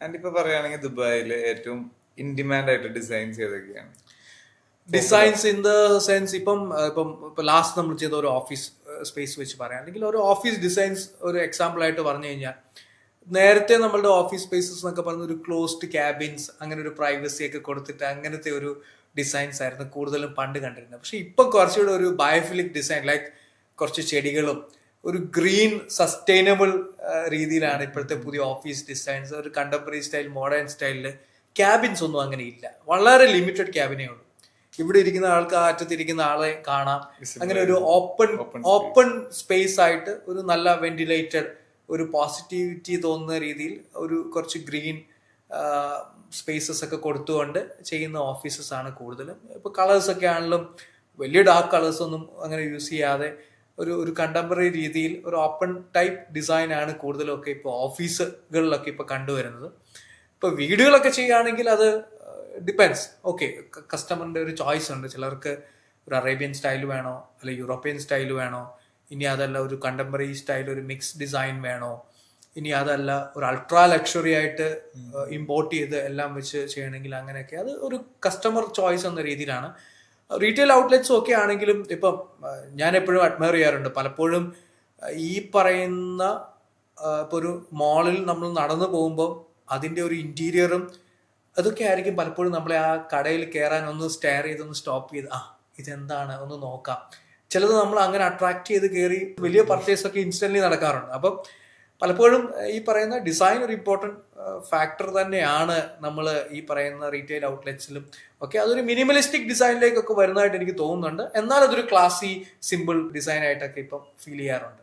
And ഇപ്പൊ പറയുകയാണെങ്കിൽ ദുബായില് ഏറ്റവും ഇൻ ഡിമാൻഡ് ആയിട്ട് ഡിസൈൻസ് ഏതൊക്കെയാണ്? ഡിസൈൻസ് ഇൻ ദ സെൻസ് ഇപ്പം ലാസ്റ്റ് നമ്മൾ ചെയ്ത ഒരു ഓഫീസ് സ്പേസ് വെച്ച് പറയാം, അല്ലെങ്കിൽ ഒരു ഓഫീസ് ഡിസൈൻസ് ഒരു എക്സാമ്പിൾ ആയിട്ട് പറഞ്ഞു കഴിഞ്ഞാൽ, നേരത്തെ നമ്മളുടെ ഓഫീസ് സ്പേസസ് എന്നൊക്കെ പറഞ്ഞ ഒരു ക്ലോസ്ഡ് ക്യാബിൻസ്, അങ്ങനെ ഒരു പ്രൈവസി ഒക്കെ കൊടുത്തിട്ട് അങ്ങനത്തെ ഒരു ഡിസൈൻസ് ആയിരുന്നു കൂടുതലും പണ്ട് കണ്ടിരുന്നത്. പക്ഷെ ഇപ്പം കുറച്ചുകൂടെ ഒരു ബയോഫിലിക് ഡിസൈൻ, ലൈക്ക് കുറച്ച് ചെടികളും ഒരു ഗ്രീൻ സസ്റ്റൈനബിൾ രീതിയിലാണ് ഇപ്പോഴത്തെ പുതിയ ഓഫീസ് ഡിസൈൻസ്. ഒരു കണ്ടംപററി സ്റ്റൈൽ, മോഡേൺ സ്റ്റൈലില് ക്യാബിൻസ് ഒന്നും അങ്ങനെ ഇല്ല, വളരെ ലിമിറ്റഡ് ക്യാബിനേ ഉള്ളൂ. ഇവിടെ ഇരിക്കുന്ന ആൾക്ക് ആ അറ്റത്തിരിക്കുന്ന ആളെ കാണാം. അങ്ങനെ ഒരു ഓപ്പൺ സ്പേസ് ആയിട്ട് ഒരു നല്ല വെന്റിലേറ്റഡ്, ഒരു പോസിറ്റിവിറ്റി തോന്നുന്ന രീതിയിൽ ഒരു കുറച്ച് ഗ്രീൻ സ്പേസസ് ഒക്കെ കൊടുത്തുകൊണ്ട് ചെയ്യുന്ന ഓഫീസസ് ആണ് കൂടുതലും. ഇപ്പൊ കളേഴ്സ് ഒക്കെ ആണെങ്കിലും വലിയ ഡാർക്ക് കളേഴ്സ് ഒന്നും അങ്ങനെ യൂസ് ചെയ്യാതെ ഒരു കണ്ടംപററി രീതിയിൽ ഒരു ഓപ്പൺ ടൈപ്പ് ഡിസൈൻ ആണ് കൂടുതലൊക്കെ ഇപ്പോൾ ഓഫീസുകളിലൊക്കെ ഇപ്പൊ കണ്ടുവരുന്നത്. ഇപ്പൊ വീടുകളൊക്കെ ചെയ്യുകയാണെങ്കിൽ അത് ഡിപ്പെൻസ്. ഓക്കെ, കസ്റ്റമറിന്റെ ഒരു ചോയ്സ് ഉണ്ട്. ചിലർക്ക് ഒരു അറേബ്യൻ സ്റ്റൈൽ വേണോ, അല്ലെങ്കിൽ യൂറോപ്യൻ സ്റ്റൈൽ വേണോ, ഇനി അതല്ല ഒരു കണ്ടംപററി സ്റ്റൈൽ, ഒരു മിക്സ് ഡിസൈൻ വേണോ, ഇനി അതല്ല ഒരു അൾട്രാ ലക്ഷറി ആയിട്ട് ഇമ്പോർട്ട് ചെയ്ത് എല്ലാം വെച്ച് ചെയ്യണമെങ്കിൽ അങ്ങനെയൊക്കെ, അത് ഒരു കസ്റ്റമർ ചോയ്സ് എന്ന രീതിയിലാണ്. റീറ്റെയിൽ ഔട്ട്ലെറ്റ്സ് ഒക്കെ ആണെങ്കിലും ഇപ്പം ഞാൻ എപ്പോഴും അഡ്മയർ ചെയ്യാറുണ്ട്. പലപ്പോഴും ഈ പറയുന്ന ഇപ്പോൾ ഒരു മാളിൽ നമ്മൾ നടന്നു പോകുമ്പോൾ അതിൻ്റെ ഒരു ഇന്റീരിയറും അതൊക്കെ ആയിരിക്കും പലപ്പോഴും നമ്മളെ ആ കടയിൽ കയറാൻ ഒന്ന് സ്റ്റെയർ ചെയ്തൊന്ന് സ്റ്റോപ്പ് ചെയ്ത് ഇതെന്താണ് ഒന്ന് നോക്കാം. ചിലത് നമ്മൾ അങ്ങനെ അട്രാക്ട് ചെയ്ത് കയറി വലിയ പർച്ചേസ് ഒക്കെ ഇൻസ്റ്റന്റ്ലി നടക്കാറുണ്ട്. അപ്പം പലപ്പോഴും ഈ പറയുന്ന ഡിസൈൻ ഒരു ഇമ്പോർട്ടൻറ്റ് ഫാക്ടർ തന്നെയാണ് നമ്മൾ ഈ പറയുന്ന റീറ്റെയിൽ ഔട്ട്ലെറ്റ്സിലും ഒക്കെ. അതൊരു മിനിമലിസ്റ്റിക് ഡിസൈനിലേക്കൊക്കെ വരുന്നതായിട്ട് എനിക്ക് തോന്നുന്നുണ്ട്. എന്നാൽ അതൊരു ക്ലാസി സിമ്പിൾ ഡിസൈൻ ആയിട്ടൊക്കെ ഇപ്പം ഫീൽ ചെയ്യാറുണ്ട്.